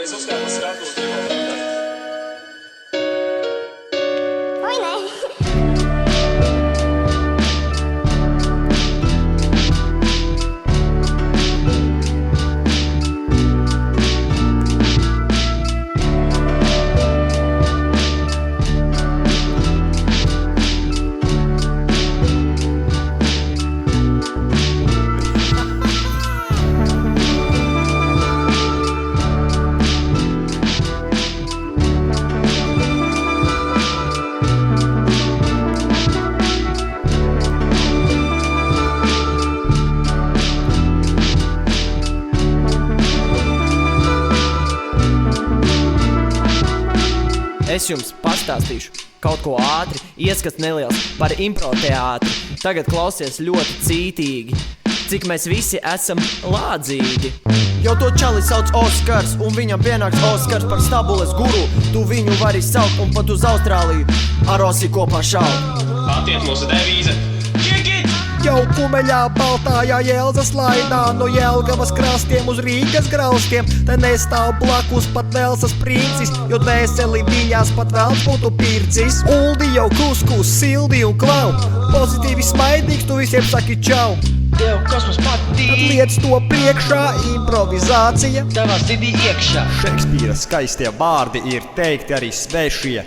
Es uzkāpu uz skatuves, gribētu pateikt. Oi, nē. Es jums pastāstīšu kaut ko ātri, ieskats neliels par improteātri. Tagad klausies ļoti cītīgi, cik mēs visi esam lādzīgi. Jau to čali sauc Oskars, un viņam pienāks Oskars par stabules guru. Tu viņu vari saukt un pat uz Austrāliju ar Osi kopā šaut. Attiet mūsu devīze. Kick it! Jau kumeļā baltājā Jelzas laidā, no Jelgavas krastiem uz Rīgas graustiem. Te nestāv blakus pat Velsas princis, jo dvēseli viņās pat vēls būtu pircis. Uldi jau kuskus, sildi un klau, pozitīvi smaidīgs, tu visiem saki čau. Tev kosmos Tad patīk, liec to priekšā, improvizācija. tavā sirdī iekšā. Šekspīra skaistie vārdi ir teikti arī svešie,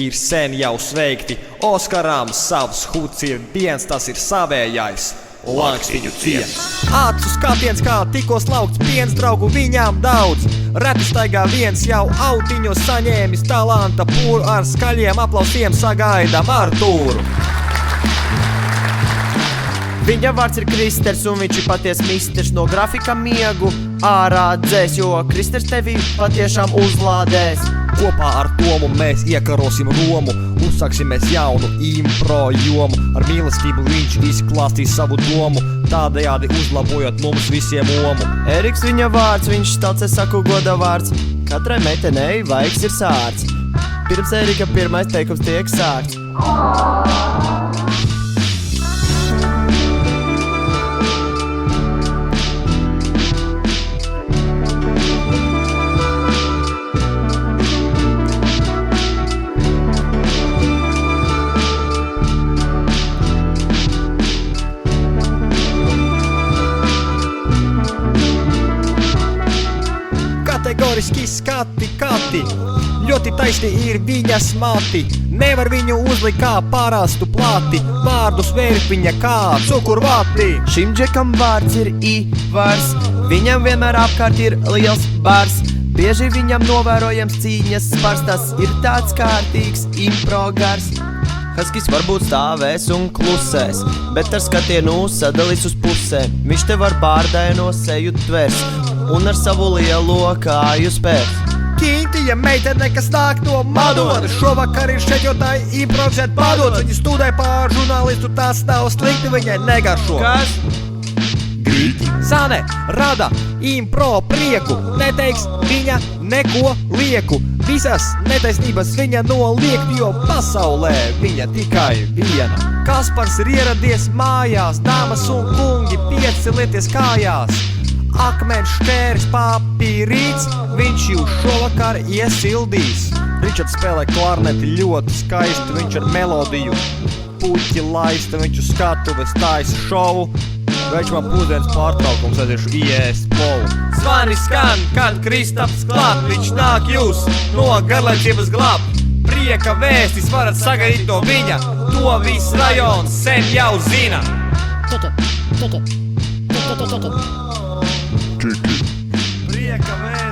ir sen jau sveikti. Oskarām savs huds ir viens, tas ir savējais, lanks viņu ciens. Acu skatiens kā tikko slaukts piens, draugu viņām daudz. Reti staigā viens jau autiņos saņēmis talanta pūru, ar skaļiem aplausiem sagaidām Artūru. Viņa vārds ir Kristers, un viņš ir paties misters. No grafika miegu ārā dzēs, jo Kristers tevi patiešām uzlādēs. Kopā ar Tomu mēs iekarosim Romu, uzsāksim mēs jaunu impro jomu. Ar mīlestību viņš izklāstīs savu domu, tādējādi uzlabojot mums visiem omu. Eriks viņa vārds, viņš stalce saku goda vārds. Katrai meitenei vaigs ir sārds. Pirms Erika pirmais teikums tiek sākts. Kategoriski skati, ļoti taisni ir viņas mati. Nevar viņu uzlikt kā parastu plati, vārdus vērk viņa kā cukurvāti. Šim džekam vārds ir Ivars, viņam vienmēr apkārt ir liels bars. Bieži viņam novērojams cīņas spars, tas ir tāds kārtīgs impro gars. Haskijs varbūt stāvēs un klusēs, bet ar skatienu sadalīs uz pusēm. Viņš te var bārdaino seju tvers un ar savu lielo kāju spērs. Kintija meitene, kas nāk no Madonas, šovakar ir šeit, jo tai improvizēt padodas. Viņa studē pār žurnālistu, tas nav slikti, viņai negaršo. Kas? Zane rada impro prieku, neteiks viņa neko lieku. Visas netaisnības viņa noliek, jo pasaulē viņa tikai viena. Kaspars ir ieradies mājās, dāmas un kungi piecelieties kājās. Akmens šķērs papīrīts, viņš jūs šovakar iesildīs. Ričards spēlē klarneti ļoti skaisti, viņš ar melodiju puķi laista, viņš uz skatuves taisa šovu. Veič man pusdienas pārtraukums, aiziešu iēst plovu. Zvani skan, kad Kristaps klāt, viņš nāk jūs no garlaicības glāb. Prieka vēstis varat sagaidīt no viņa, to viss rajons sen jau zina. Prieka vēstis.